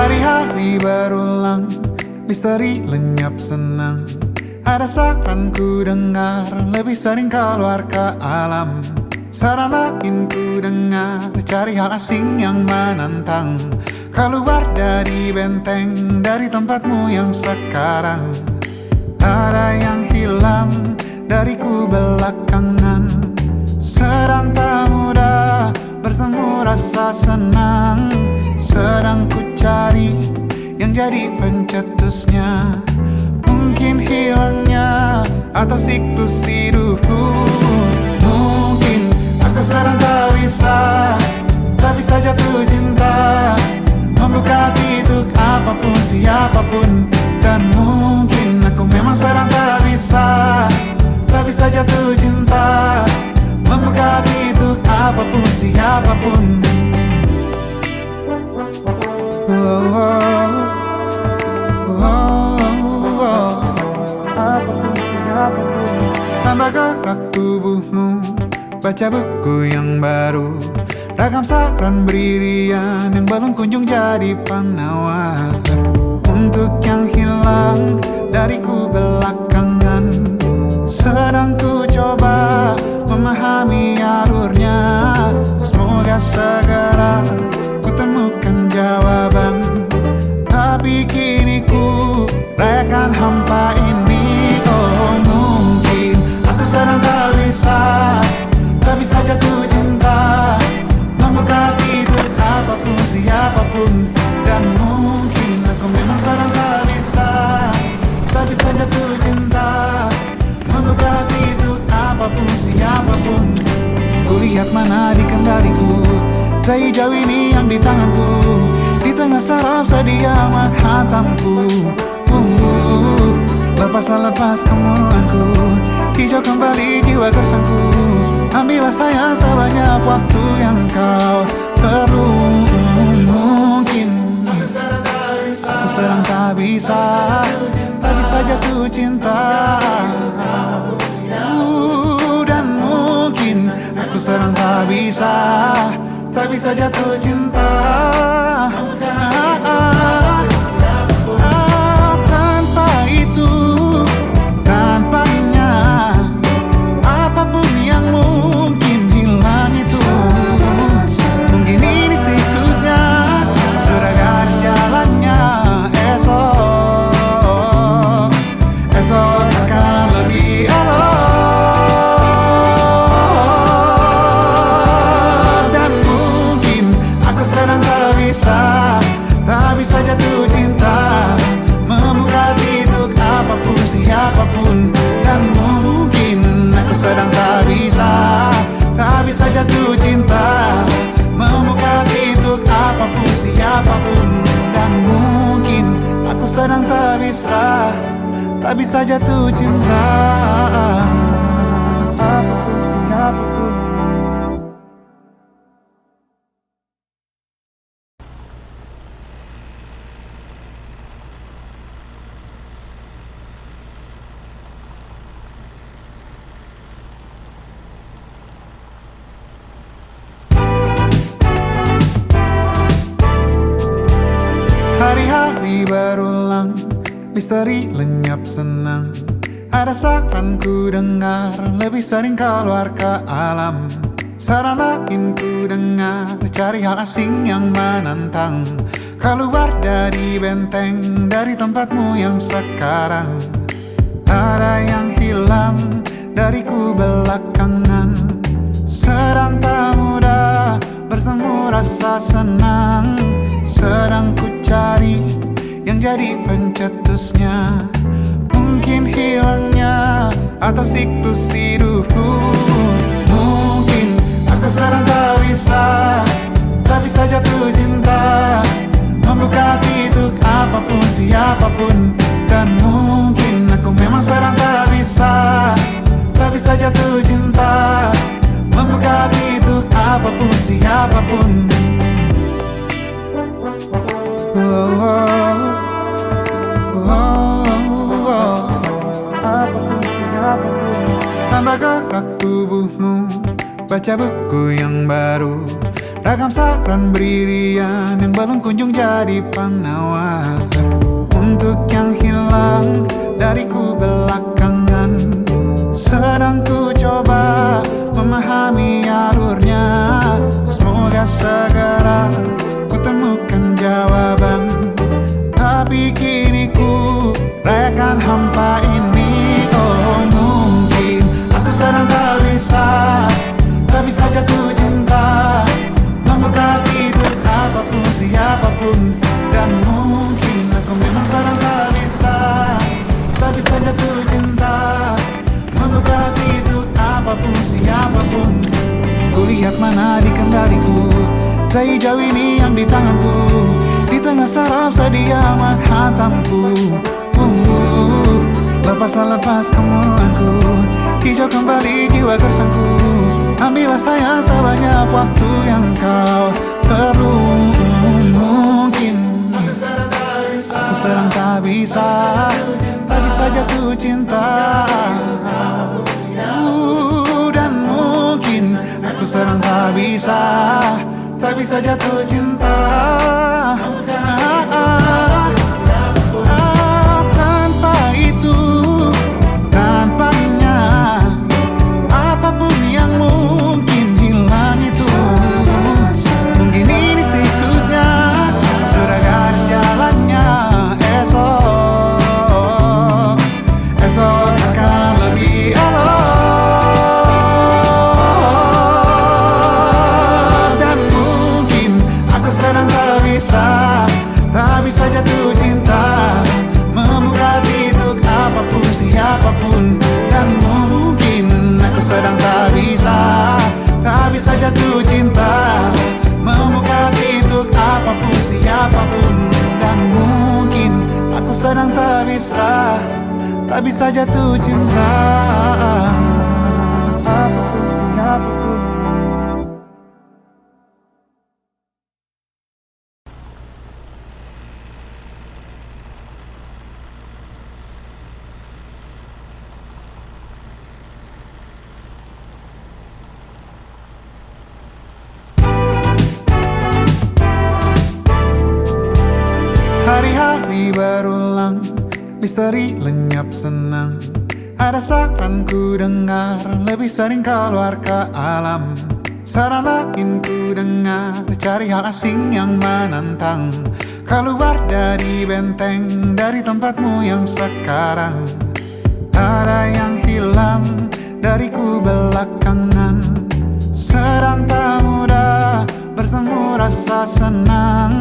Hari-hari berulang, misteri lenyap senang. Ada saran ku dengar, lebih sering keluar ke alam. Saran lain ku dengar, cari hal asing yang menantang. Keluar dari benteng, dari tempatmu yang sekarang. Ada yang hilang dariku belakangan. Sedang tak mudah bertemu rasa senang. Sedang ku cari yang jadi pencetusnya. Mungkin hilangnya atau siklus hidupku. Mungkin aku sedang tak bisa jatuh cinta, membuka hati untuk apapun siapapun. Dan mungkin aku memang sedang tak bisa jatuh cinta, membuka hati untuk apapun siapapun. Tambah gerak tubuhmu, baca buku yang baru. Ragam saran brilian yang belum kunjung jadi penawar. Untuk yang hilang dariku belakangan, sedang ku coba memahami alurnya. Semoga segera ku temukan jawaban. Tapi kini ku rayakan hampa ini. Oh, mungkin aku sedang tak bisa jatuh cinta, membuka hati untuk apapun siapapun. Dan mungkin aku memang sedang tak bisa jatuh cinta, membuka hati untuk apapun siapapun. Kulihat mana di kendaliku, dari jauh ini yang di tanganku. Di tengah saraf sedia menghantamku. Lepas kemurunganku, hijau kembali jiwa gersangku. Ambillah sayang sebanyak waktu yang kau perlu. Mungkin aku sedang tak bisa jatuh cinta. Dan mungkin aku sedang tak bisa jatuh cinta. Tanpa itu, tanpanya, apapun yang mungkin hilang itu. Mungkin ini siklusnya, sudah garis jalannya. Esok akan lebih elok. Dan mungkin aku sedang tak bisa jatuh cinta, membuka hati untuk apapun siapapun. Dan mungkin aku sedang tak bisa jatuh cinta, membuka hati untuk apapun siapapun. Dan mungkin aku sedang tak bisa jatuh cinta. Hari-hari berulang, misteri lenyap senang. Ada saran ku dengar, lebih sering keluar ke alam. Saran lain ku dengar, cari hal asing yang menantang. Keluar dari benteng, dari tempatmu yang sekarang. Ada yang hilang dariku belakangan. Sedang tak mudah bertemu rasa senang. Sedang ku cari yang jadi pencetusnya. Mungkin hilangnya atau siklus hidupku. Mungkin aku sedang tak bisa jatuh cinta, membuka hati untuk apapun siapapun. Dan mungkin aku memang sedang tak bisa jatuh cinta, membuka hati untuk apapun siapapun. Tambah gerak tubuhmu, baca buku yang baru. Ragam saran brilian yang belum kunjung jadi penawar untuk yang hilang dariku belakangan. Sedang ku coba memahami alurnya. Semoga segera ku temukan jawaban. Tapi kini ku rayakan hampa ini. Oh mungkin aku sedang tak bisa jatuh cinta, membuka pintu apapun siapapun. Dan mungkin aku memang sedang tak bisa jatuh cinta, membuka pintu apapun siapapun. Kulihat mana di kendaliku, tai jauh ini yang di tanganku. Di tengah saraf sedia menghantamku. Lepas kemuanku, hijau kembali jiwa gersangku. Ambillah sayang sebanyak waktu yang kau perlu. Mungkin aku sedang tak bisa jatuh cinta. Dan mungkin aku sedang tak bisa jatuh cinta. Tanpa itu, tanpanya, apapun yang mungkin hilang itu. Mungkin ini siklusnya, sudah garis jalannya. Esok akan lebih elok. Dan mungkin aku sedang tak bisa jatuh cinta, membuka pintu apapun siapapun. Dan mungkin aku sedang tak bisa jatuh cinta, membuka pintu apapun siapapun. Dan mungkin aku sedang tak bisa jatuh cinta. Hari-hari berulang, misteri lenyap senang. Ada saran ku dengar, lebih sering keluar ke alam. Saran lain ku dengar, cari hal asing yang menantang. Keluar dari benteng, dari tempatmu yang sekarang. Ada yang hilang dariku belakangan. Sedang tak mudah bertemu rasa senang.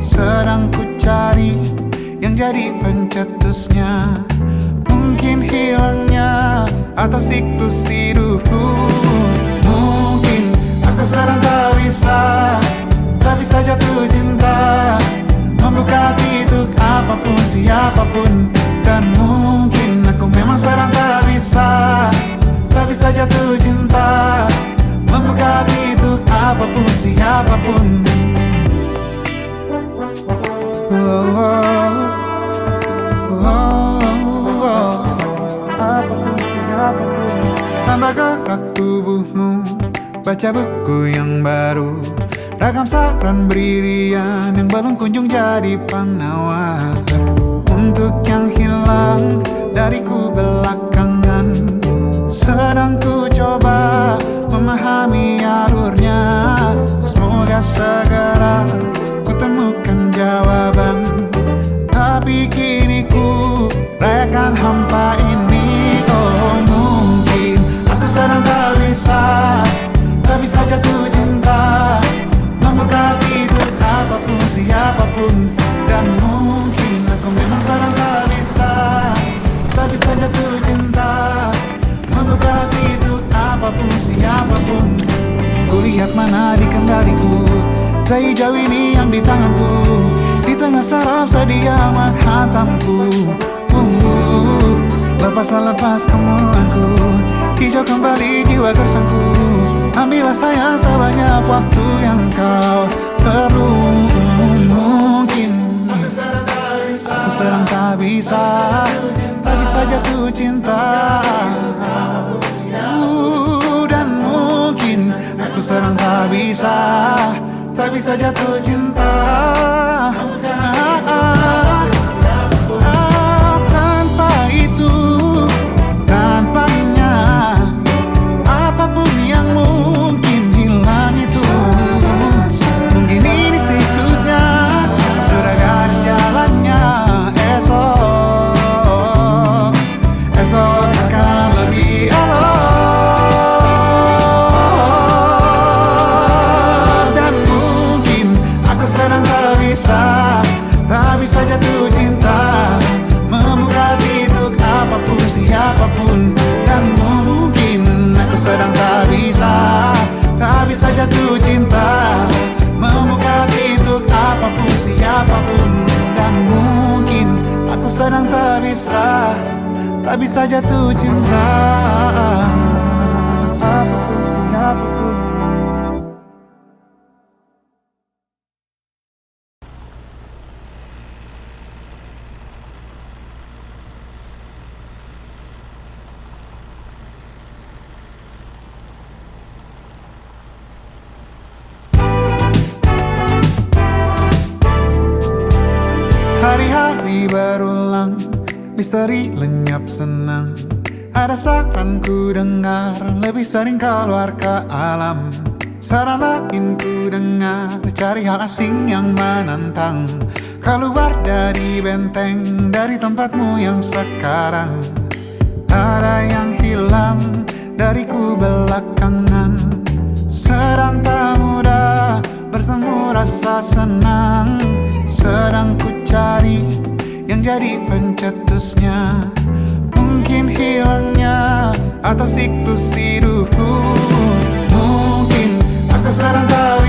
Sedang ku cari yang jadi pencetusnya. Mungkin hilangnya atau siklus hidupku. Mungkin aku sedang tak bisa jatuh cinta, membuka pintu apapun siapapun. Dan mungkin aku memang sedang tak bisa jatuh cinta, membuka pintu apapun siapapun. Tambah gerak tubuhmu, baca buku yang baru. Ragam saran brilian yang belum kunjung jadi penawar untuk yang hilang dariku belakangan. Sedang ku coba memahami alurnya. Semoga segera ku temukan jawaban. Tapi kini ku rayakan hampa ini. Oh mungkin aku sedang tak bisa jatuh cinta, membuka pintu apapun siapapun. Dan mungkin aku memang sedang tak bisa jatuh cinta, membuka pintu apapun siapapun. Kulihat mana di kendaliku, tai jauh ini yang di tanganku. Di tengah saraf sedia menghantamku. Lepas kemuanku, hijau kembali jiwa gersangku. Ambillah sayang sebanyak waktu yang kau perlu. Mungkin aku sedang tak bisa jatuh cinta. Dan mungkin aku sedang tak bisa, tak bisa jatuh cinta. Tanpa itu, tanpanya, apapun yang mungkin hilang itu. Mungkin ini siklusnya, sudah garis jalannya. Esok akan lebih elok. Dan mungkin aku sedang tak bisa jatuh cinta, membuka hati untuk apapun, siapapun. Dan mungkin aku sedang tak bisa jatuh cinta, membuka hati untuk apapun, siapapun. Dan mungkin aku sedang tak bisa jatuh cinta. Hari-hari berulang, misteri lenyap senang. Ada saran ku dengar, lebih sering keluar ke alam. Saran lain ku dengar, cari hal asing yang menantang. Keluar dari benteng, dari tempatmu yang sekarang. Ada yang hilang dariku belakangan. Sedang tak mudah bertemu rasa senang. Sedang ku cari yang jadi pencetusnya. Mungkin hilangnya atau siklus hidupku. Mungkin aku sedang tak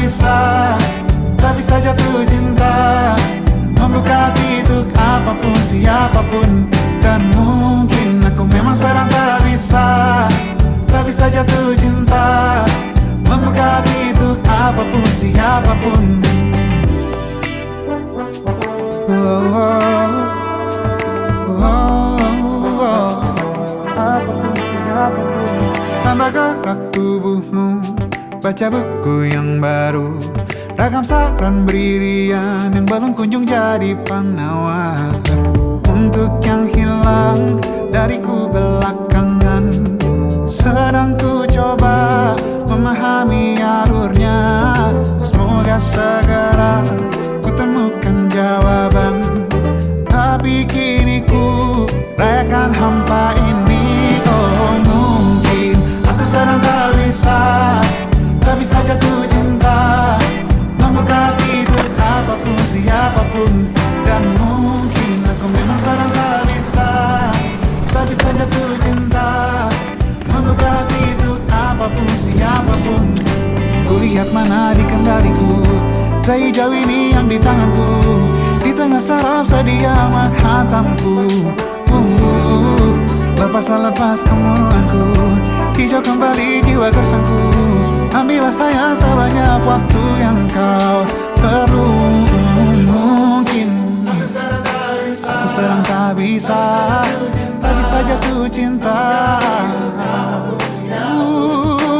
bisa jatuh cinta, membuka hati untuk apapun, siapapun. Dan mungkin aku memang sedang tak bisa jatuh cinta, membuka hati untuk apapun, siapapun. Tambah gerak tubuhmu, baca buku yang baru. Ragam saran brilian yang belum kunjung jadi penawar. Untuk yang hilang dariku belakangan, sedang ku coba memahami alurnya. Semoga segera ku temukan jawaban. Tapi kini ku rayakan hampa ini. Oh, mungkin aku sedang tak bisa jatuh cinta, membuka hati untuk apapun, siapapun. Dan mungkin aku memang sedang tak bisa jatuh cinta, membuka hati untuk apapun, siapapun. Kulihat mana di kendaliku, dari jauh ini yang di tanganku. Di tengah saraf sedia menghantamku. Lepas kemuanku, hijau kembali jiwa gersangku. Ambillah sayang sebanyak waktu yang kau perlu. Mungkin aku sedang tak bisa jatuh cinta.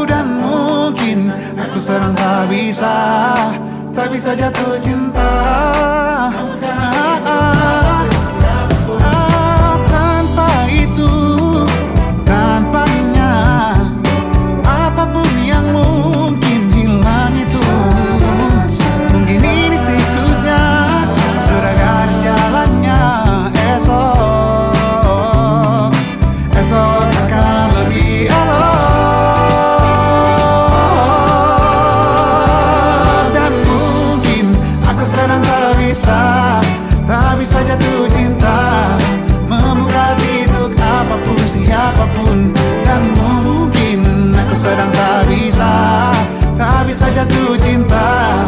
Dan mungkin aku sedang tak bisa jatuh cinta. Tanpa itu, tanpanya, apapun yang mungkin hilang itu. Mungkin ini siklusnya, sudah garis jalannya. Esok akan lebih elok. Dan mungkin aku sedang tak bisa jatuh cinta, membuka hati untuk apapun, siapapun. Dan mungkin aku sedang tak bisa jatuh cinta,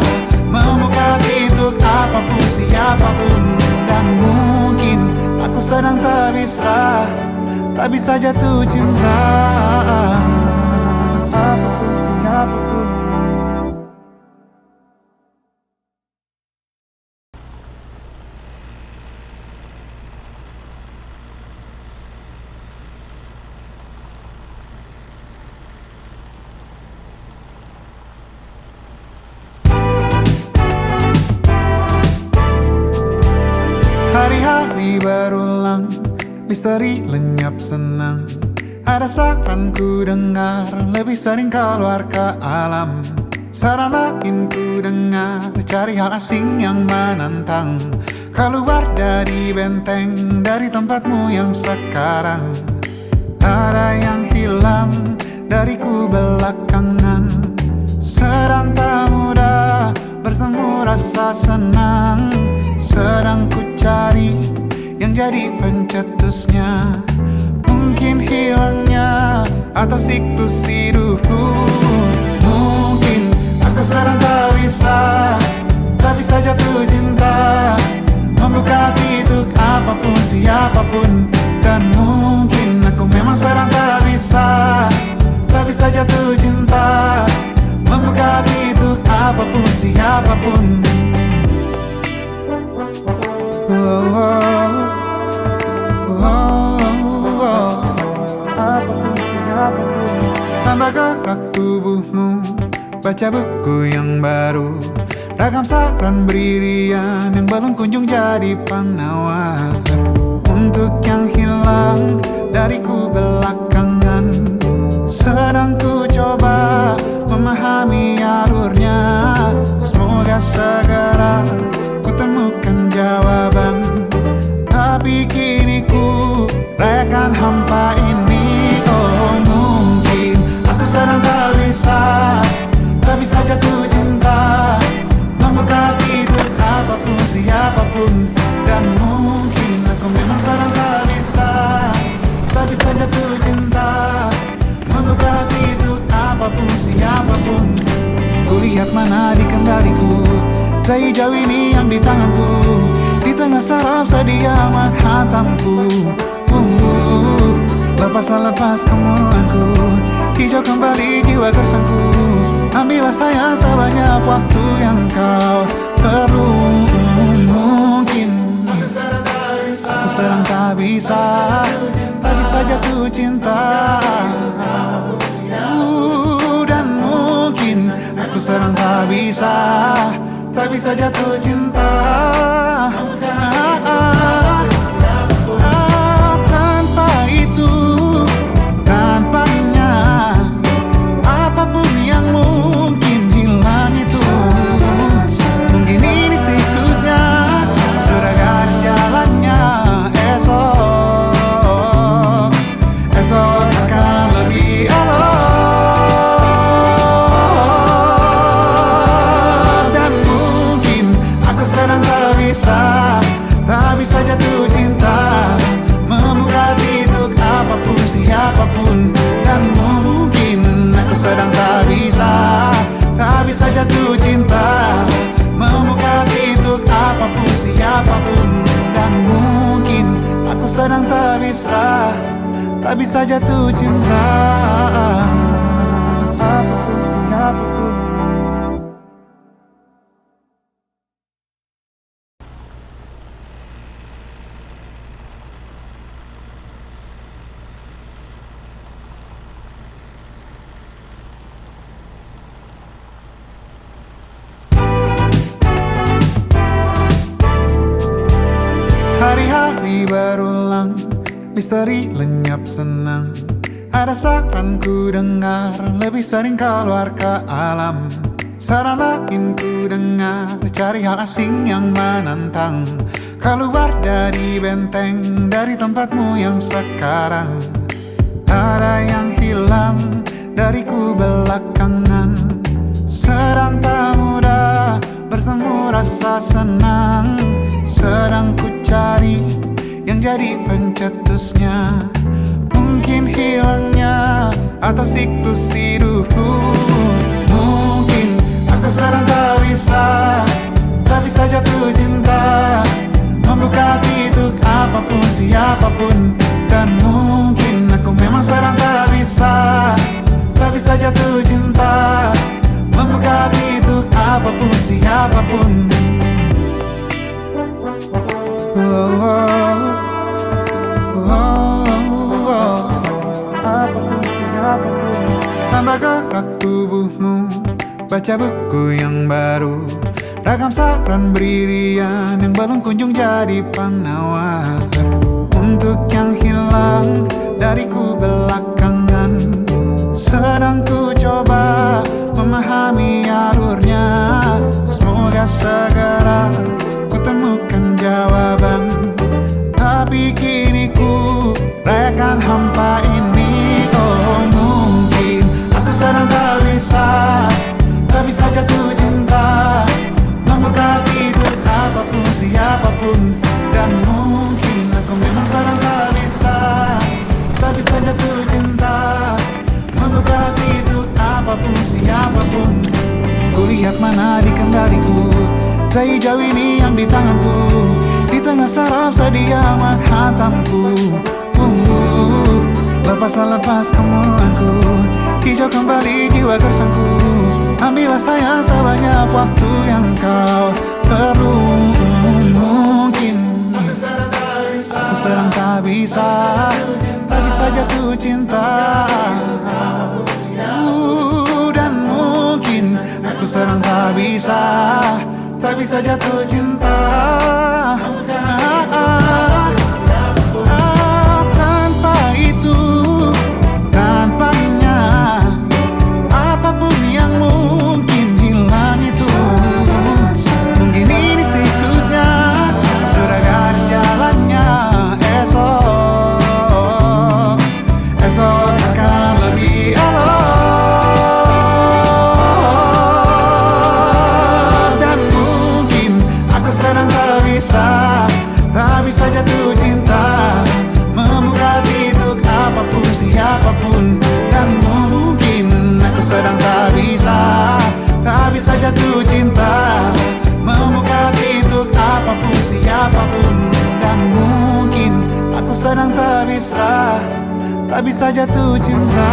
membuka hati untuk apapun, siapapun. Dan mungkin aku sedang tak bisa jatuh cinta. Hari-hari berulang, misteri lenyap senang. Ada saran ku dengar, lebih sering keluar ke alam. Saran lain ku dengar, cari hal asing yang menantang. Keluar dari benteng, dari tempatmu yang sekarang. Ada yang hilang dariku belakangan. Sedang tak mudah bertemu rasa senang. Sedang ku cari yang jadi pencetusnya. Mungkin hilangnya atau siklus hidupku. Mungkin aku sedang tak bisa jatuh cinta, membuka hati untuk apapun, siapapun. Dan mungkin aku memang sedang tak bisa jatuh cinta, membuka hati untuk apapun, siapapun. Tambah gerak tubuhmu, baca buku yang baru, ragam saran brilian yang belum kunjung jadi penawar. Untuk yang hilang dariku belakangan, sedang ku coba memahami alurnya. Semoga segera ku temukan jawaban. Tapi kini ku rayakan hampa ini. Oh, mungkin aku sedang tak bisa jatuh cinta, membuka hati untuk apapun, siapapun. Dan mungkin aku memang sedang tak bisa jatuh cinta, membuka hati untuk apapun, siapapun. Kulihat mana di kendaliku, tai hijau ini yang di tanganku. Di tengah sarap sedih yang menghantamku. Lepas kemuanku, hijau kembali jiwa gersangku. Ambillah sayang sebanyak waktu yang kau perlu. Mungkin aku sedang tak bisa jatuh cinta. Dan mungkin aku sedang tak bisa jatuh cinta. Tanpa itu, tanpanya, apapun yang mungkin hilang itu. Mungkin ini siklusnya, sudah garis jalannya. Esok akan lebih elok. Dan mungkin aku sedang tak bisa jatuh cinta, membuka hati untuk apapun, siapapun. Dan mungkin aku sedang tak bisa jatuh cinta, membuka hati untuk apapun, siapapun. Dan mungkin aku sedang tak bisa jatuh cinta. Hari-hari berulang, misteri lenyap senang. Ada saran ku dengar, lebih sering keluar ke alam. Saran lain ku dengar, cari hal asing yang menantang. Keluar dari benteng, dari tempatmu yang sekarang. Ada yang hilang dariku belakangan. Sedang tak mudah bertemu rasa senang. Sedang ku cari yang jadi pencetusnya. Mungkin hilangnya atau siklus hidupku. Mungkin aku sedang tak bisa jatuh cinta, membuka hati untuk apapun, siapapun. Dan mungkin aku memang sedang tak bisa jatuh cinta, membuka hati untuk apapun, siapapun. Tambah gerak tubuhmu, baca buku yang baru, Ragam saran brilian yang belum kunjung jadi penawar. Untuk yang hilang dariku belakangan, sedang ku coba memahami alurnya. Semoga segera ku temukan jawaban. Tapi kini ku rayakan hampa ini. Oh mungkin aku sedang tak bisa jatuh cinta, membuka tidur apapun siapapun. Dan mungkin aku memang sedang tak bisa jatuh cinta, membuka tidur apapun siapapun. Kulihat mana di kendaliku, tak jauh ini yang di tanganku. Di tengah saraf sedia menghantamku. Lepas kemuanku, hijau kembali jiwa gersanku. Ambillah sayang sebanyak waktu yang kau perlu. Mungkin aku sedang tak bisa jatuh cinta. Dan mungkin aku sedang tak bisa jatuh cinta. Tanpa itu, tanpanya, apapun yang mungkin hilang itu. Mungkin ini siklusnya, sudah garis jalannya. Esok akan lebih elok. Dan mungkin aku sedang tak bisa jatuh cinta, membuka tidur apapun siapapun. Dan mungkin aku sedang tak bisa jatuh cinta, membuka tidur apapun siapapun. Dan mungkin aku sedang tak bisa jatuh cinta.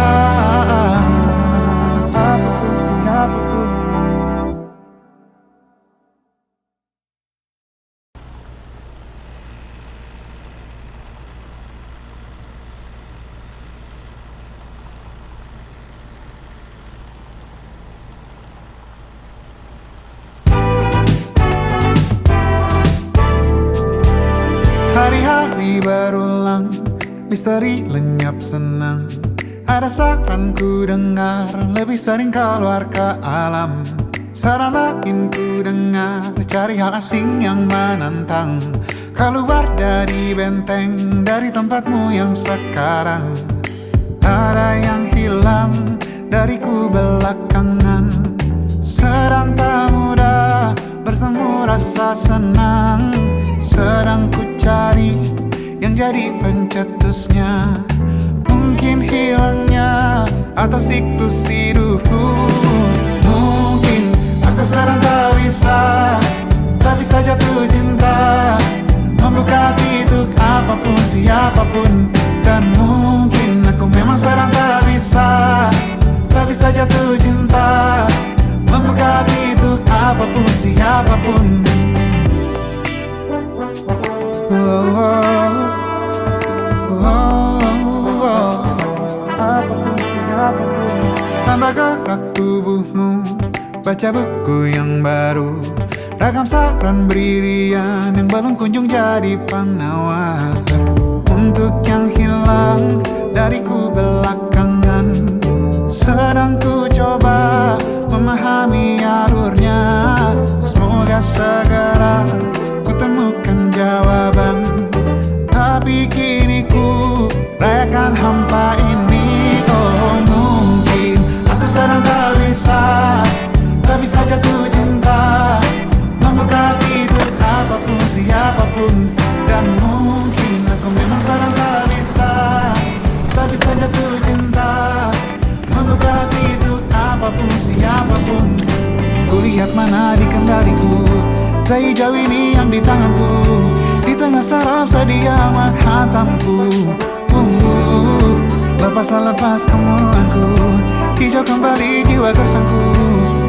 Hari-hari berulang, misteri lenyap senang. Ada saran ku dengar, lebih sering keluar ke alam. Saran lain ku dengar, cari hal asing yang menantang. Keluar dari benteng, dari tempatmu yang sekarang. Ada yang hilang dariku belakangan, sedang tak mudah bertemu rasa senang. Sedang ku cari yang jadi pencetusnya. Mungkin hilangnya atau siklus hidupku. Mungkin aku sedang tak bisa jatuh cinta, membuka tidur apapun siapapun. Dan mungkin aku memang sedang tak bisa jatuh cinta, membuka tidur apapun siapapun. Tambah gerak tubuhmu, baca buku yang baru. Ragam saran brilian yang belum kunjung jadi penawar. Untuk yang hilang dariku belakangan, sedang ku coba memahami alurnya. Semoga segera ku temukan jawaban. Tapi kini ku rayakan hampa ini. Oh mungkin aku sedang tak bisa jatuh cinta, membuka tidur apapun siapapun. Dan mungkin aku memang sedang tak bisa jatuh cinta, membuka tidur apapun siapapun. Kulihat mana di kendaliku, tak jauh ini yang di tanganku. Di tengah saraf sedia menghantamku. Lepas kemuanku, hijau kembali jiwa gersanku.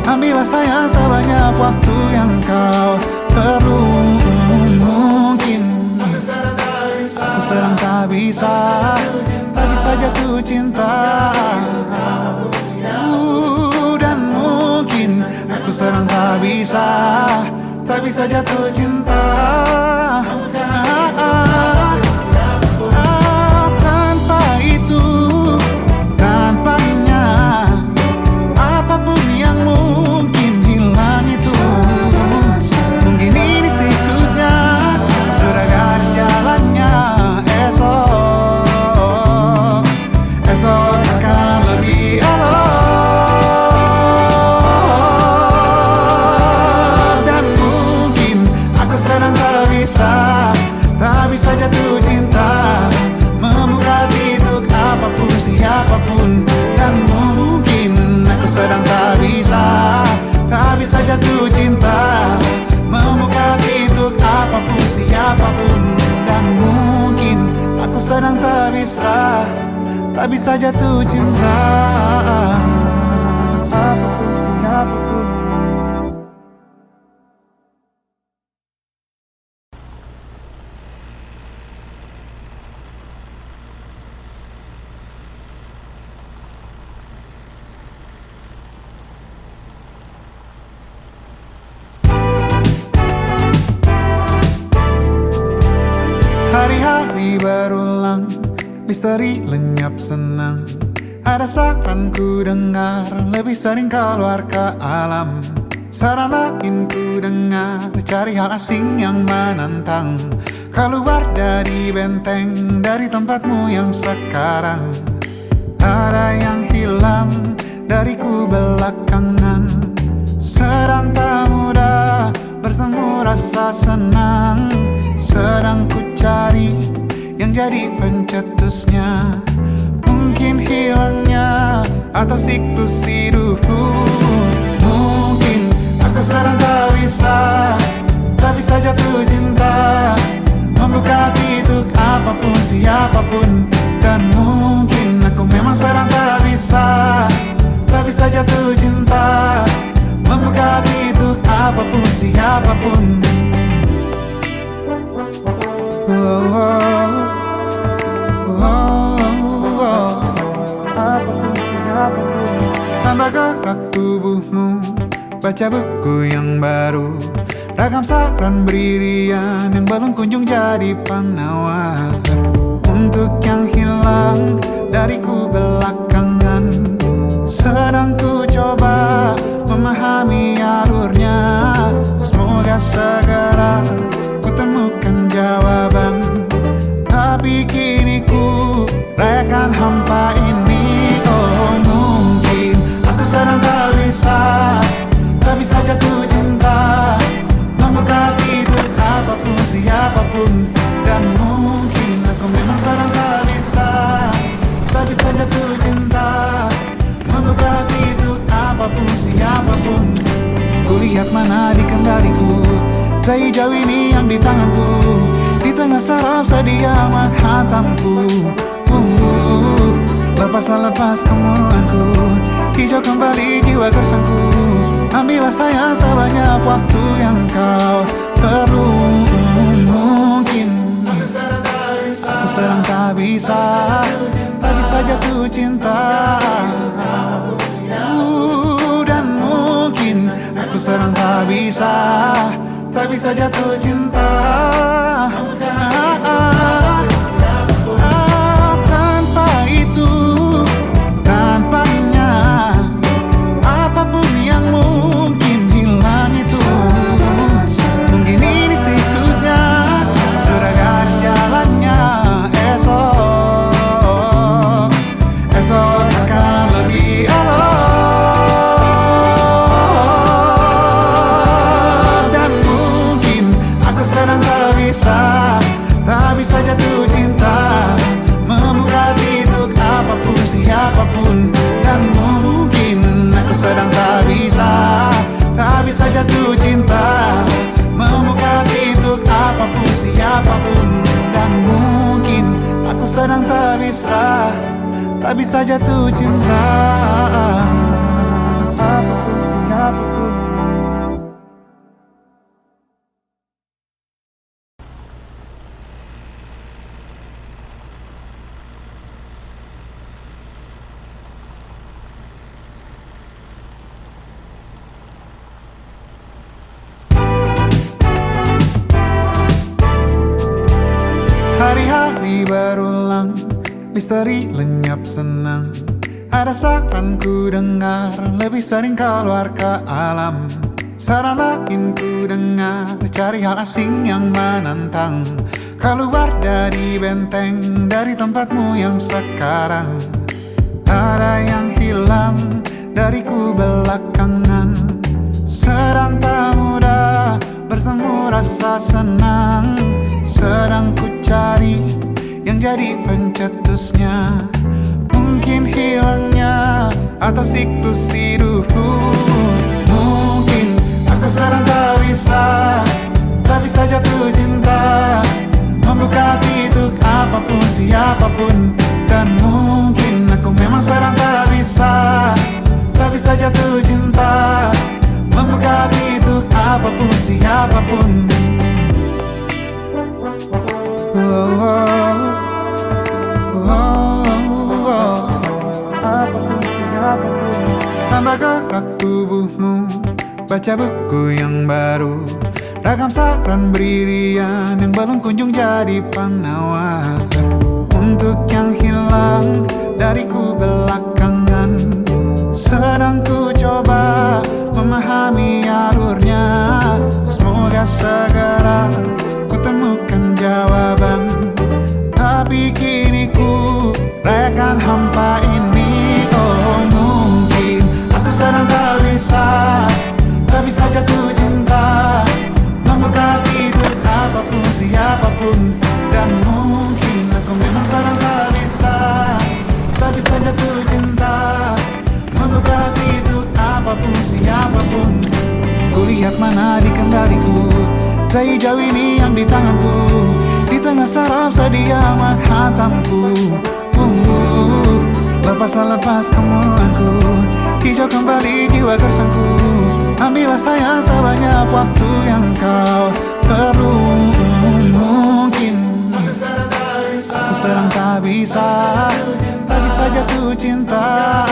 Ambillah sayang sebanyak waktu yang kau perlu. Mungkin aku sedang tak bisa jatuh cinta. Dan mungkin aku aku sedang tak bisa jatuh cinta. Tanpa itu, tanpanya, apapun yang mungkin hilang itu. Mungkin ini siklusnya, sudah garis jalannya. Esok akan lebih elok. Dan mungkin aku sedang tak bisa jatuh cinta, membuka hati untuk apapun siapapun. Dan mungkin aku sedang tak bisa jatuh cinta, membuka hati untuk apapun siapapun. Dan mungkin aku sedang tak bisa jatuh cinta. Hari-hari berulang, misteri lenyap senang. Ada saran ku dengar, lebih sering keluar ke alam. Saran lain ku dengar, cari hal asing yang menantang. Keluar dari benteng, dari tempatmu yang sekarang. Ada yang hilang dariku belakangan. Sedang tak mudah bertemu rasa senang. Sedang ku cari yang jadi pencetusnya. Mungkin hilangnya atau siklus hidupku. Mungkin aku sedang tak bisa jatuh cinta, membuka hati untuk apapun siapapun. Dan mungkin aku memang sedang tak bisa jatuh cinta, membuka hati untuk apapun siapapun. Tambah gerak tubuhmu, baca buku yang baru. Ragam saran brilian yang belum kunjung jadi penawar. Untuk yang hilang dariku belakangan, sedang ku coba memahami alurnya. Semoga segera ku temukan jawaban. Tapi kini ku rayakan hampa ini. Oh mungkin aku sedang tak bisa jatuh cinta, membuka hati untuk apapun siapapun. Dan mungkin aku memang sedang tak bisa jatuh cinta, membuka hati untuk apapun siapapun. Kulihat mana di kendaliku, tai jauh ini yang di tanganku. Di tengah saraf sedih yang menghantamku. Lepas kemuanku, hijau kembali jiwa gersangku. Ambillah sayang sebanyak waktu yang kau perlu. Mungkin aku sedang tak bisa jatuh cinta. Dan mungkin aku sedang tak bisa jatuh cinta. Tanpa itu, tanpanya, apapun yang mungkin hilang itu. Mungkin ini siklusnya, sudah garis jalannya. Esok akan lebih elok. Dan mungkin aku sedang tak bisa jatuh cinta, membuka hati untuk apapun siapapun. Dan mungkin aku sedang tak bisa jatuh cinta, membuka hati untuk apapun siapapun. Dan mungkin aku sedang tak bisa jatuh cinta. berulang, misteri lenyap senang. Ada saran ku dengar, lebih sering keluar ke alam. Saran lain ku dengar, cari hal asing yang menantang. Keluar dari benteng, dari tempatmu yang sekarang. Ada yang hilang dariku belakangan. Sedang tak mudah bertemu rasa senang. Sedang ku cari yang jadi pencetusnya. Mungkin hilangnya atau siklus hidupku. Mungkin aku sedang tak bisa jatuh cinta, membuka hati untuk apapun, siapapun. Dan mungkin aku memang sedang tak bisa jatuh cinta, membuka hati untuk apapun, siapapun. Tambah gerak tubuhmu, baca buku yang baru. Ragam saran brilian yang belum kunjung jadi penawar. Untuk yang hilang dariku belakangan, sedang ku coba memahami alurnya. Semoga segera ku temukan jawaban. Tapi kini ku rayakan hampa ini. Oh, mungkin aku sedang tak bisa jatuh cinta, membuka hati untuk apapun, siapapun. Dan mungkin aku memang sedang tak bisa jatuh cinta, membuka hati untuk apapun, siapapun. Kulihat mana di kendaliku, sejauh ini yang di tanganku. Di tengah saraf sedia menghantamku. Lepas kemuanku, hijau kembali jiwa gersanku. Ambillah sayang sebanyak waktu yang kau perlu. Mungkin aku sedang tak bisa jatuh cinta.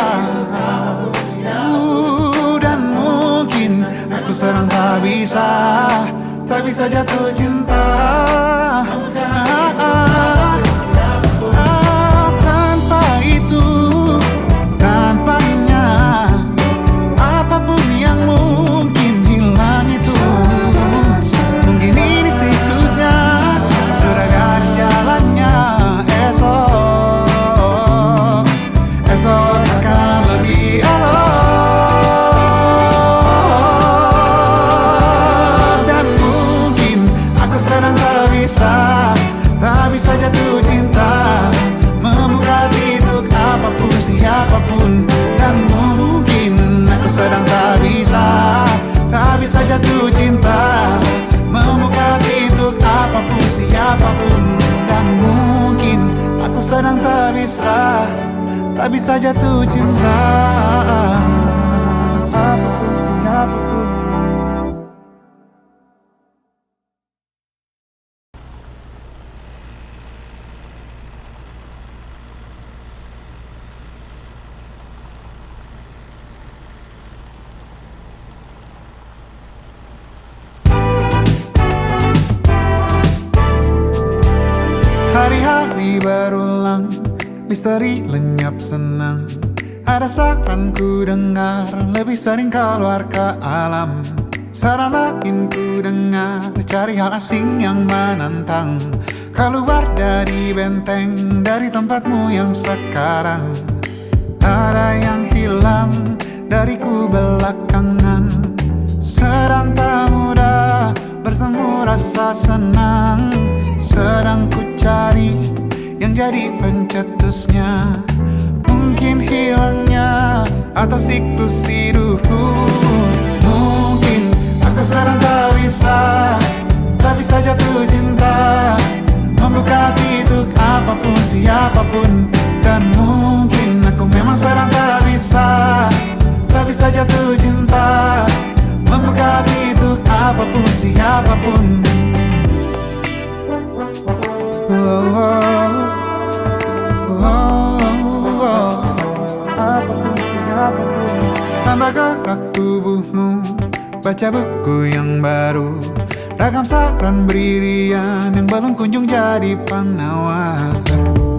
Dan mungkin aku sedang tak bisa jatuh cinta. Tanpa itu, tanpanya, apapun yang mungkin hilang itu. Mungkin ini siklusnya, sudah garis jalannya. Esok akan lebih elok. Dan mungkin aku sedang tak bisa jatuh cinta, membuka hati untuk apapun, siapapun. Dan mungkin aku sedang tak bisa jatuh cinta, membuka hati untuk apapun, siapapun. Dan mungkin aku sedang tak bisa jatuh cinta. Hari-hari berulang, misteri lenyap senang. Ada saran ku dengar, lebih sering keluar ke alam. Saran lain ku dengar, cari hal asing yang menantang. Keluar dari benteng, dari tempatmu yang sekarang. Ada yang hilang dariku belakangan. Sedang tak mudah bertemu rasa senang. Sedang ku cari yang jadi pencetusnya. Mungkin hilangnya atau siklus hidupku. Mungkin aku sedang tak bisa jatuh cinta, membuka hati untuk apapun, siapapun. Dan mungkin aku memang sedang tak bisa jatuh cinta, membuka hati untuk apapun, siapapun. Tambah gerak tubuhmu, baca buku yang baru. Ragam saran brilian yang belum kunjung jadi penawar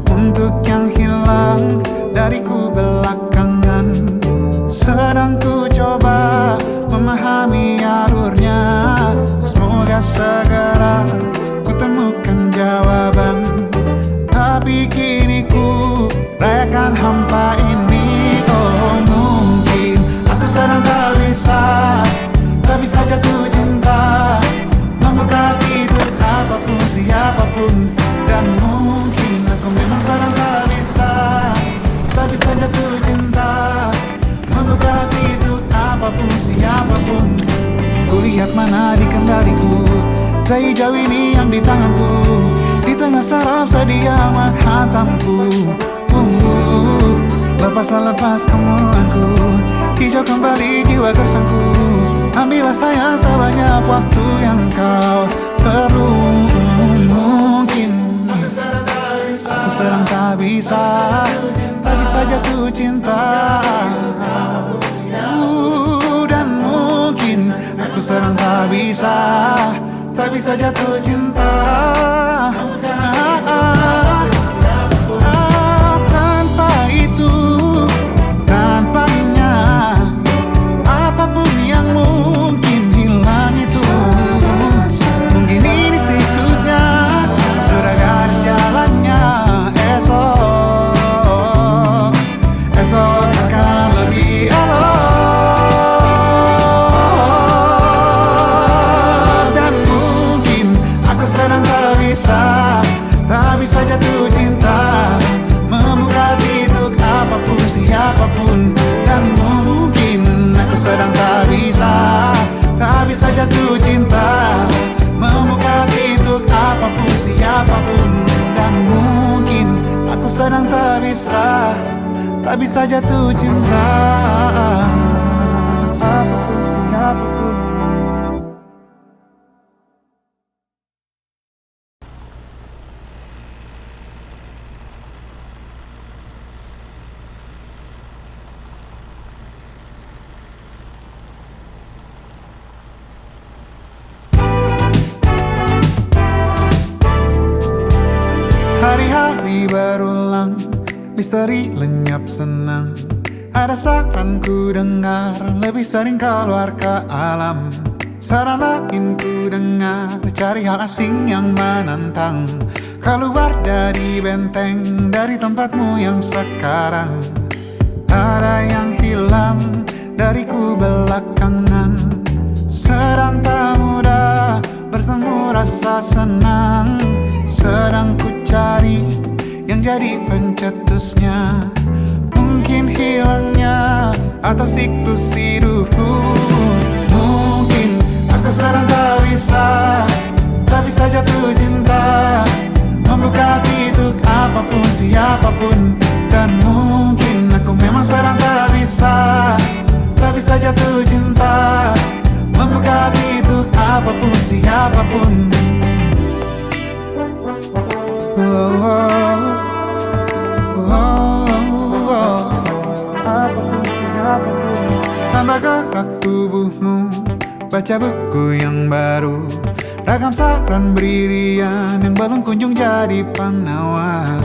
untuk yang hilang dariku belakangan. Sedang ku coba memahami alurnya. Semoga segera ku temukan jawaban. Tapi kini ku rayakan hampa ini. Oh mungkin aku sedang tak bisa jatuh cinta, membuka tidur apapun siapapun. Dan mungkin aku memang sedang tak bisa jatuh cinta, membuka tidur apapun siapapun. Kulihat mana di kendaliku, dari jauh ini yang di tanganku. Di tengah saraf sedia menghantamku. Lepas kemurunganku, hijau kembali jiwa gersangku. Ambillah sayang sebanyak waktu yang kau perlu. Mungkin aku sedang tak bisa jatuh cinta. Dan mungkin aku sedang tak bisa jatuh cinta. Tanpa itu, tanpanya, apapun yang mungkin hilang itu. Mungkin ini siklusnya, sudah garis jalannya. Esok akan lebih elok. Dan mungkin aku sedang tak bisa jatuh cinta, membuka tidur apapun siapapun. Dan mungkin aku sedang tak bisa jatuh cinta, membuka tidur apapun siapapun. Dan mungkin aku sedang tak bisa jatuh cinta. Hari-hari berulang, misteri lenyap senang. Ada saran ku dengar, lebih sering keluar ke alam. Saran lain ku dengar, cari hal asing yang menantang. Keluar dari benteng, dari tempatmu yang sekarang. Ada yang hilang dariku belakangan. Sedang tak mudah bertemu rasa senang. Sedang ku cari yang jadi pencetusnya. Mungkin hilangnya atau siklus hidupku. Mungkin aku sedang tak bisa jatuh cinta, membuka tidur apapun siapapun. Dan mungkin aku memang sedang tak bisa jatuh cinta, membuka tidur apapun siapapun. Tambah gerak tubuhmu, baca buku yang baru. Ragam saran brilian yang belum kunjung jadi penawar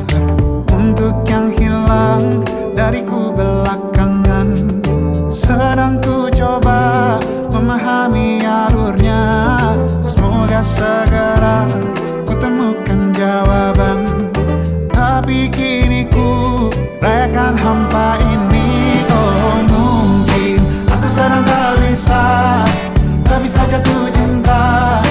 untuk yang hilang dariku belakangan. Sedang ku coba memahami alurnya. Semoga segera ku temukan jawaban. Tapi kini ku rayakan hampa ini. Oh mungkin aku sedang tak bisa jatuh cinta,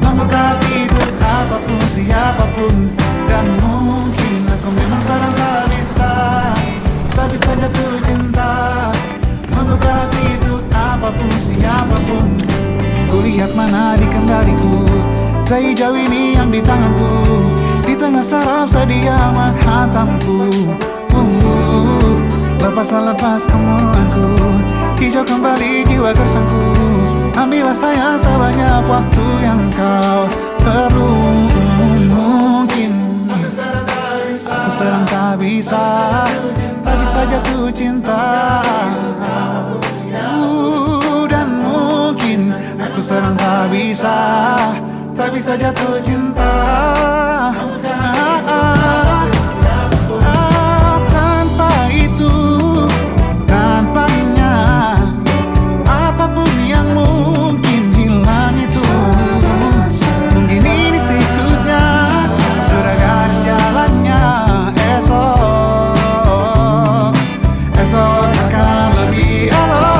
membuka tidur apapun siapapun. Dan mungkin aku memang sedang tak bisa jatuh cinta, membuka tidur apapun siapapun. Kulihat mana di kendaliku, dari jauh ini yang di tanganku. Di tengah saraf sedia menghantamku. Lepas kemurunganku, hijau kembali jiwa gersangku. Ambillah sayang sebanyak waktu yang kau perlu. Mungkin aku sedang tak bisa jatuh cinta. Dan mungkin aku sedang tak bisa, tak bisa jatuh cinta. Tanpa itu, tanpanya, apapun yang mungkin hilang itu. Mungkin ini siklusnya, sudah garis jalannya. Esok akan lebih elok.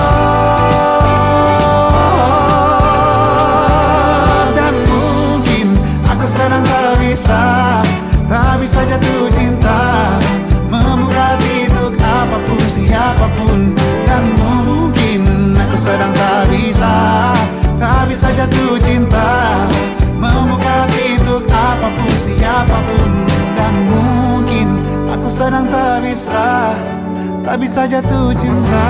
Dan mungkin aku sedang tak bisa jatuh cinta, membuka hati untuk apapun siapapun. Dan mungkin aku sedang tak bisa jatuh cinta, membuka hati untuk apapun siapapun. Dan mungkin aku sedang tak bisa jatuh cinta.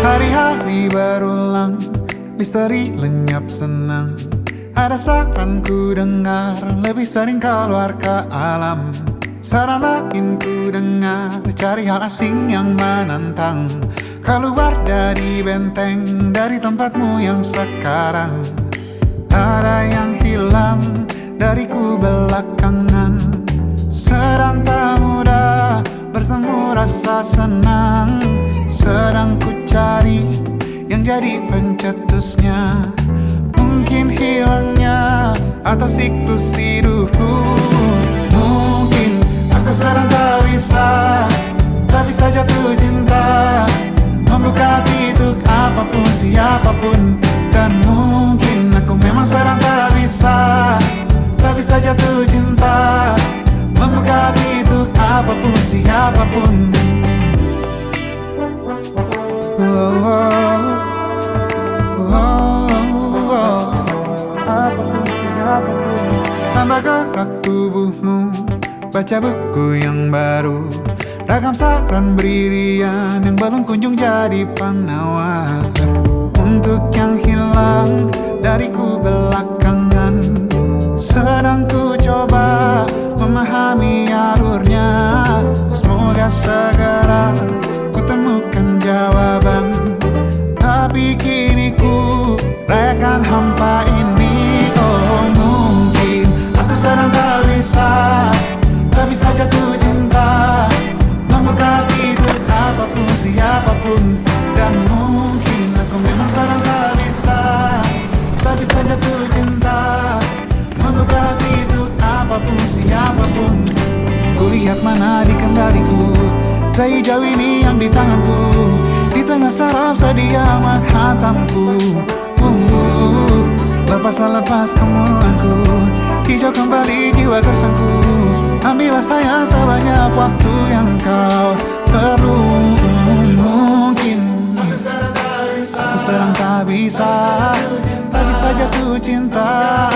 Hari-hari berulang, misteri lenyap senang. Ada saran ku dengar, lebih sering keluar ke alam. Saran lain ku dengar, cari hal asing yang menantang. Keluar dari benteng, dari tempatmu yang sekarang. Ada yang hilang dariku belakangan. Sedang tak mudah bertemu rasa senang. Sedang ku cari yang jadi pencetusnya. Mungkin hilangnya atau siklus hidupku. Mungkin aku sedang tak bisa jatuh cinta, membuka hati untuk apapun siapapun. Dan mungkin aku memang sedang tak bisa jatuh cinta, membuka hati untuk apapun siapapun. Tambah gerak tubuhmu, baca buku yang baru. Ragam saran brilian yang belum kunjung jadi penawar. Untuk yang hilang dariku belakangan, sedang ku coba memahami alurnya. Semoga segera ku temukan jawaban. Tapi kini ku rayakan hampa ini. Oh, mungkin aku sedang tak bisa jatuh cinta, membuka hati untuk apapun siapapun. Dan mungkin aku memang sedang tak bisa jatuh cinta, membuka hati untuk apapun siapapun. Kulihat mana di kendaliku, sejauh ini yang di tanganku. Di tengah saraf sedia menghantamku. Lepas kemuanku, hijau kembali jiwa gersanku. Ambillah sayang sebanyak waktu yang kau perlu. Mungkin aku sedang tak bisa jatuh cinta.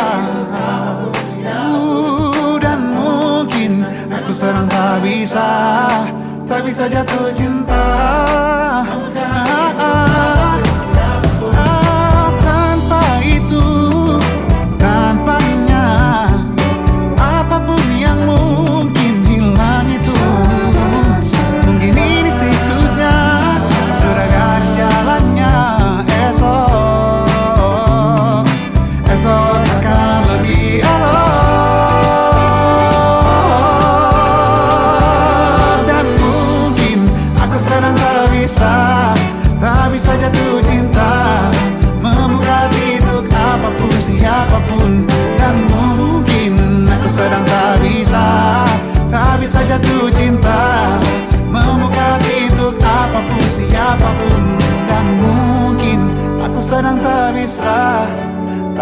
Dan mungkin aku sedang tak bisa jatuh cinta. Tanpa itu, tanpanya, apapun yang mungkin hilang itu. Mungkin ini siklusnya, sudah garis jalannya. Esok akan lebih elok. Dan mungkin aku sedang tak bisa jatuh cinta, membuka hati untuk apapun siapapun. Dan mungkin aku sedang tak bisa jatuh cinta, membuka hati untuk apapun siapapun. Dan mungkin aku sedang tak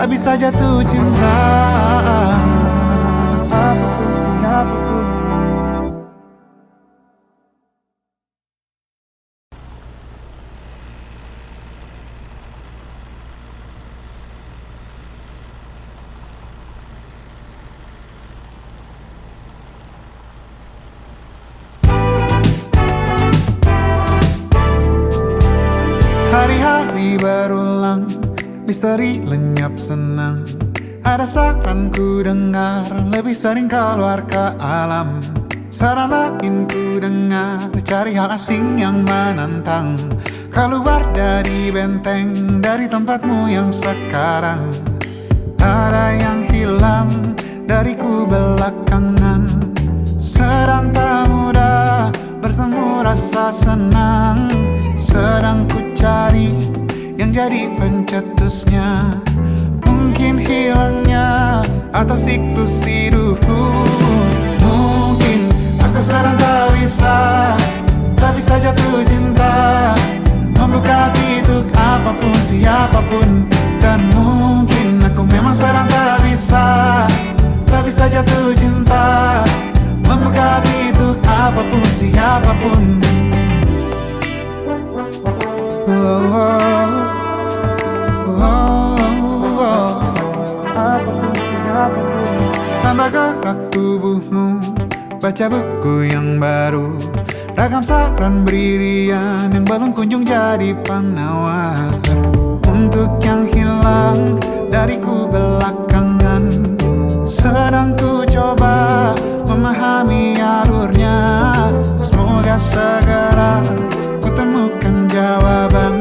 bisa jatuh cinta. misteri lenyap senang. Ada saran ku dengar, lebih sering keluar ke alam. Saran lain ku dengar, cari hal asing yang menantang. Keluar dari benteng, dari tempatmu yang sekarang. Ada yang hilang dariku belakangan. Sedang tak mudah bertemu rasa senang. Sedang ku cari yang jadi pencetusnya. Mungkin hilangnya atau siklus hidupku. Mungkin aku sedang tak bisa jatuh cinta, membuka hati untuk apapun, siapapun. Dan mungkin aku memang sedang tak bisa jatuh cinta, membuka hati untuk apapun, siapapun. Tambah gerak tubuhmu, baca buku yang baru. Ragam saran brilian yang belum kunjung jadi penawar. Untuk yang hilang dariku belakangan, sedang ku coba memahami alurnya. Semoga segera ku temukan jawaban.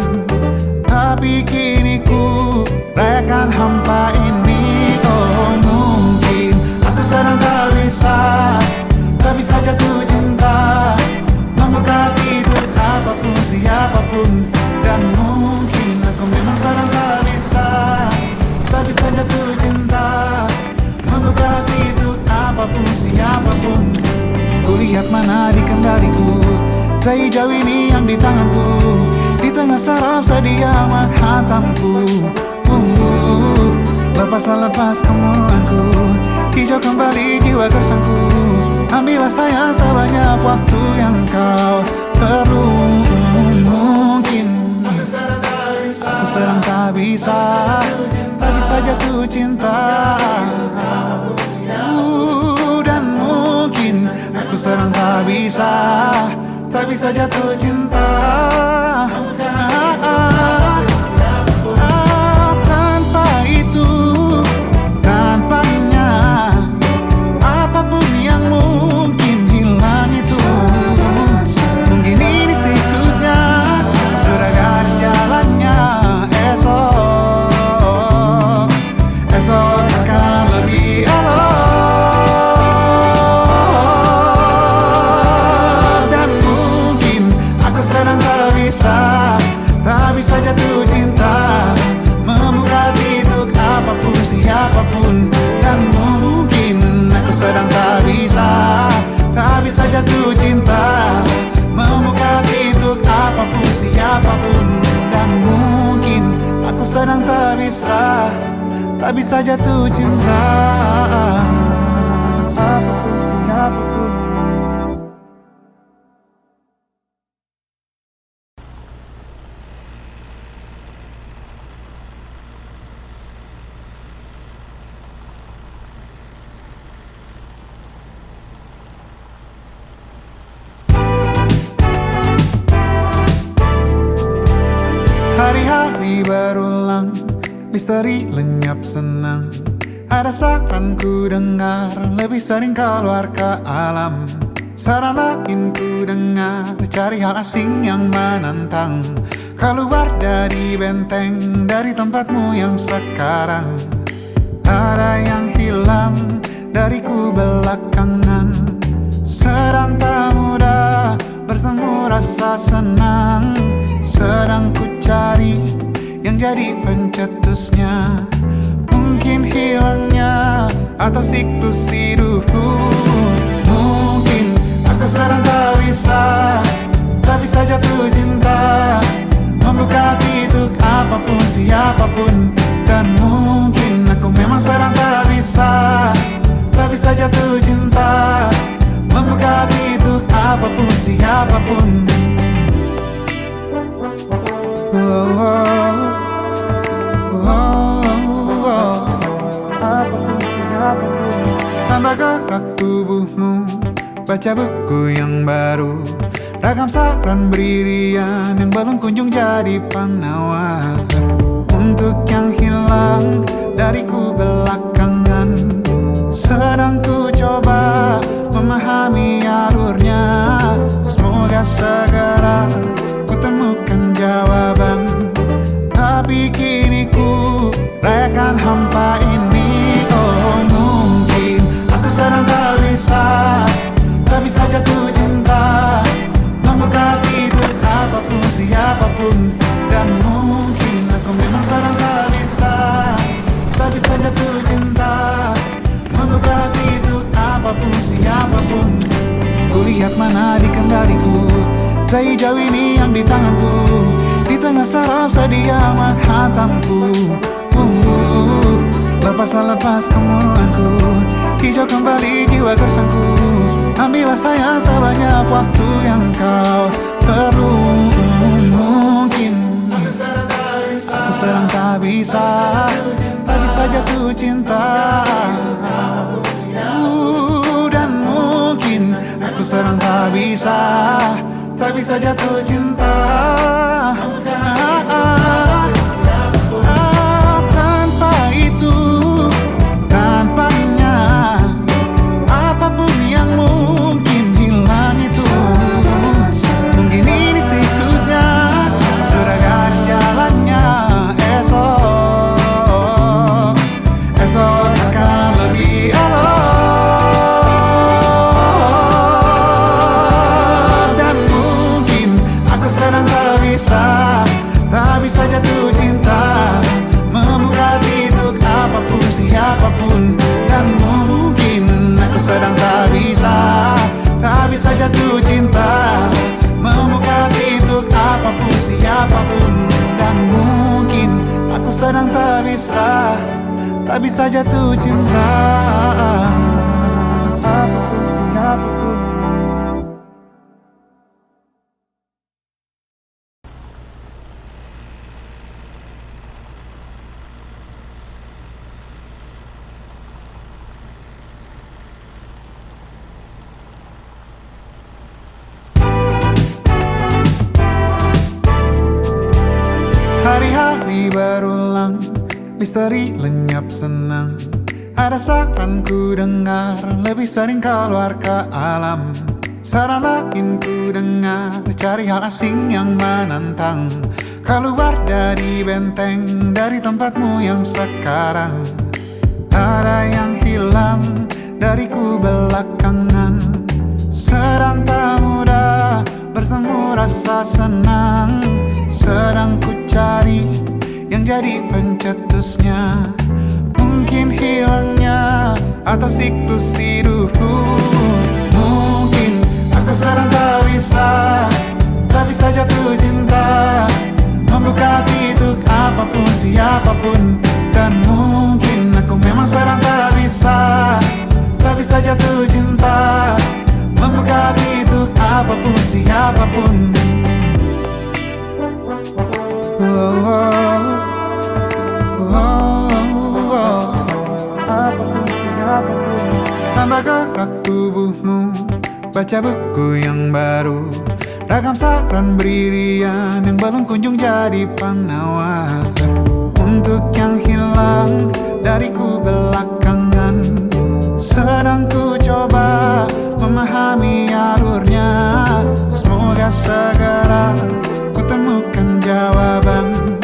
Tapi kini ku rayakan hampa ini. Oh, mungkin aku sedang tak bisa jatuh cinta, membuka hati untuk apapun, siapapun. Dan mungkin aku memang sedang tak bisa jatuh cinta, membuka hati untuk apapun, siapapun. Kulihat mana di kendaliku, bayi jauh ini yang di tanganku. Di tengah saraf sedia menghantamku. Lepas kemurunganku, hijau kembali jiwa gersangku. Ambillah sayang sebanyak waktu yang kau perlu. Mungkin aku sedang tak bisa jatuh cinta. Dan mungkin aku sedang tak bisa jatuh cinta. Tanpa itu, tanpanya, apapun yang mungkin hilang itu. Mungkin ini siklusnya, sudah garis jalannya. Esok akan lebih elok. Dan mungkin aku sedang tak bisa jatuh cinta, membuka hati untuk apapun, siapapun. Dan mungkin aku sedang tak bisa jatuh cinta, membuka hati untuk apapun, siapapun. Dan mungkin aku sedang tak bisa jatuh cinta. Hari-hari berulang, misteri lenyap senang. Ada saran ku dengar, lebih sering keluar ke alam. Saran lain ku dengar, cari hal asing yang menantang. Keluar dari benteng, dari tempatmu yang sekarang. Ada yang hilang dariku belakangan. Sedang tak mudah bertemu rasa senang. Sedang ku cari yang jadi pencetusnya. Mungkin hilangnya atau siklus hidupku. Mungkin aku sedang tak bisa jatuh cinta, membuka hati untuk apapun, siapapun. Dan mungkin aku memang sedang tak bisa jatuh cinta, membuka hati untuk apapun, siapapun. Tambah gerak tubuhmu, baca buku yang baru. Ragam saran brilian yang belum kunjung jadi penawar. Untuk untuk yang hilang dariku belakangan. Sedang ku coba memahami alurnya. Semoga segera ku temukan jawaban. Tapi kini ku rayakan hampa ini. Oh mungkin aku sedang tak bisa jatuh cinta, membuka pintu apapun siapapun. Dan mungkin aku memang sedang tak bisa jatuh cinta, membuka pintu apapun siapapun. Kulihat mana di kendaliku, tai jauh ini yang di tanganku. Di tengah saraf sedih yang menghantamku. Lepas kemuanku, hijau kembali jiwa gersangku. Ambillah sayang sebanyak waktu yang kau perlu. Mungkin aku sedang tak bisa jatuh cinta. Dan mungkin aku sedang tak bisa jatuh cinta. Tanpa itu, tanpanya, apapun yang mungkin hilang itu. Mungkin ini siklusnya, sudah garis jalannya. Esok akan lebih elok. Dan mungkin aku sedang tak bisa jatuh cinta, membuka pintu apapun siapapun. Dan mungkin aku sedang tak bisa jatuh cinta, membuka pintu apapun siapapun. Dan mungkin aku sedang tak bisa jatuh cinta. Hari-hari berulang, misteri lenyap senang. Ada saran ku dengar, lebih sering keluar ke alam. Saran lain ku dengar, cari hal asing yang menantang. Keluar dari benteng, dari tempatmu yang sekarang. Ada yang hilang dariku belakangan. Sedang tak mudah bertemu rasa senang. Sedang ku cari yang jadi pencetusnya. Mungkin hilangnya atau siklus hidupku. Mungkin aku sedang tak bisa jatuh cinta, membuka pintu apapun siapapun. Dan mungkin aku memang sedang tak bisa jatuh cinta, membuka pintu apapun siapapun. Tambah gerak tubuhmu, baca buku yang baru. Ragam saran brilian yang belum kunjung jadi penawar. Untuk yang hilang dariku belakangan. Sedang ku coba memahami alurnya. Semoga segera ku temukan jawaban.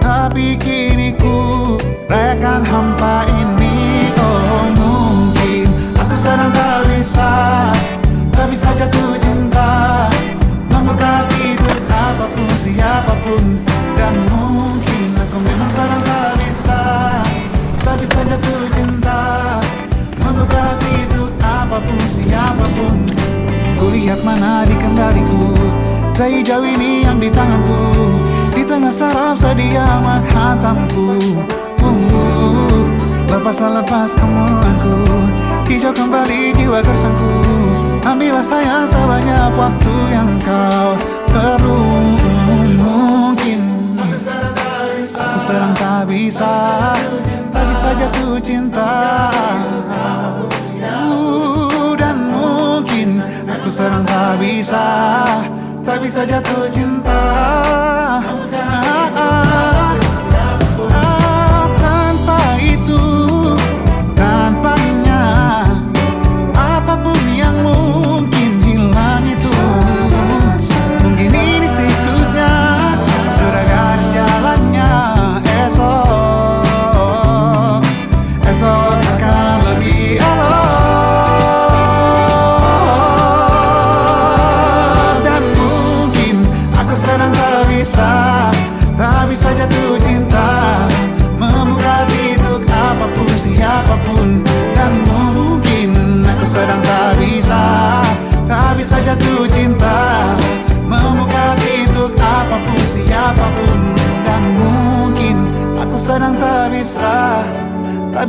Tapi kini ku rayakan hampa ini. Oh mungkin aku sedang tak bisa jatuh cinta, membuka pintu apapun siapapun. Dan mungkin aku memang sedang tak bisa jatuh cinta, membuka pintu apapun siapapun. Kulihat mana di kendaliku, tai jauh ini yang di tanganku. Di tengah saraf sedih yang menghantamku. Lepas kemuanku, hijau kembali jiwa gersangku. Ambillah sayang sebanyak waktu yang kau perlu. Mungkin aku sedang tak bisa jatuh cinta. Dan mungkin aku sedang tak bisa jatuh cinta. tak bisa jatuh cinta, membuka hati untuk apapun, siapapun. Dan mungkin aku sedang tak bisa jatuh cinta, membuka hati untuk apapun, siapapun. Dan mungkin aku sedang tak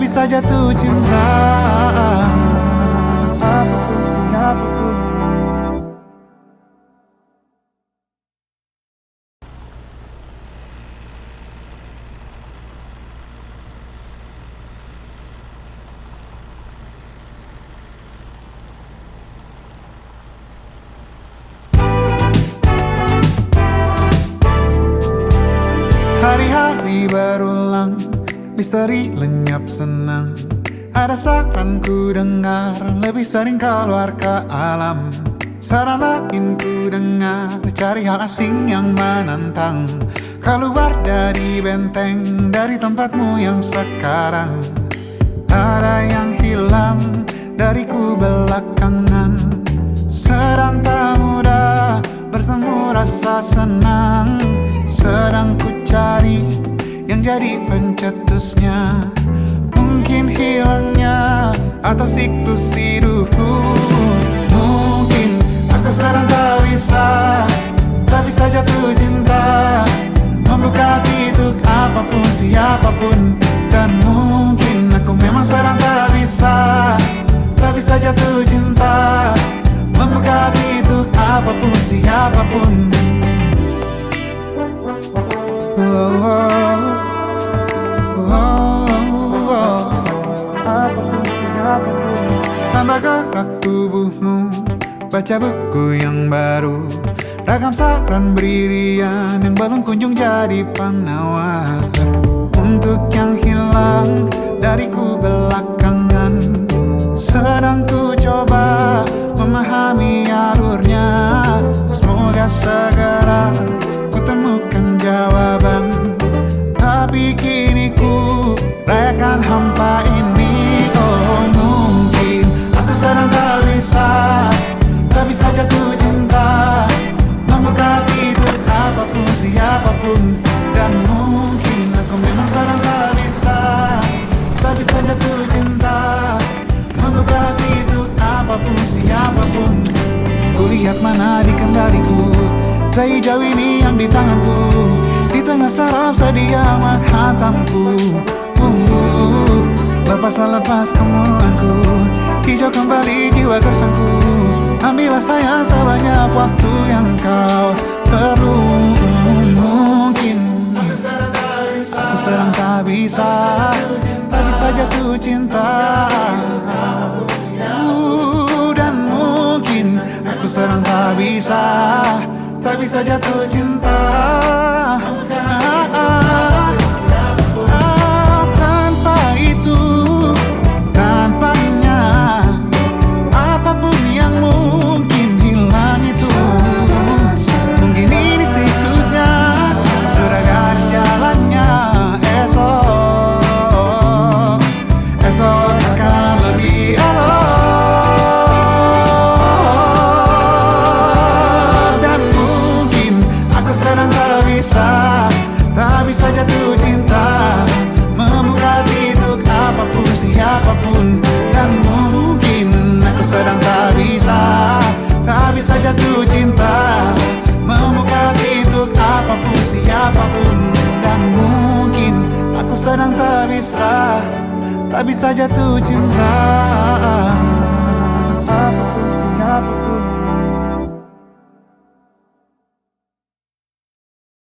bisa jatuh cinta. Hari-hari berulang, misteri lenyap senang. Ada saran ku dengar, lebih sering keluar ke alam. Saran lain ku dengar, cari hal asing yang menantang. Keluar dari benteng, dari tempatmu yang sekarang. Ada yang hilang dariku belakangan. Sedang tak mudah bertemu rasa senang. Sedang ku cari yang jadi pencetusnya. Mungkin hilangnya atau siklus hidupku. Mungkin aku sedang tak bisa jatuh cinta, membuka hati untuk apapun, siapapun. Dan mungkin aku memang sedang tak bisa jatuh cinta, membuka hati untuk apapun, siapapun. Tambah gerak tubuhmu, baca buku yang baru. Ragam saran brilian yang belum kunjung jadi penawar. Untuk yang hilang dariku belakangan, sedang ku coba memahami alurnya. Semoga segera ku temukan jawaban. Tapi kini ku rayakan hampa ini. Oh, mungkin aku sedang tak bisa jatuh cinta, membuka hati untuk apapun, siapapun. Dan mungkin aku memang sedang tak bisa jatuh cinta, membuka hati untuk apapun, siapapun. Kulihat mana di kendaliku, dari jauh ini yang di tanganku. Di tengah saraf sedia menghantamku. Lepas kemurunganku, hijau kembali jiwa gersangku. Ambillah sayang sebanyak waktu yang kau perlu. Mungkin aku sedang tak bisa jatuh cinta. Dan mungkin aku sedang tak bisa jatuh cinta. Tanpa itu, tanpanya, apapun yang mungkin hilang itu. Mungkin ini siklusnya, sudah garis jalannya. Esok akan lebih elok. Dan mungkin aku sedang tak bisa jatuh cinta, membuka hati untuk apapun, siapapun. Dan mungkin aku sedang tak bisa jatuh cinta, membuka hati untuk apapun, siapapun. Dan mungkin aku sedang tak bisa jatuh cinta, apapun, siapapun.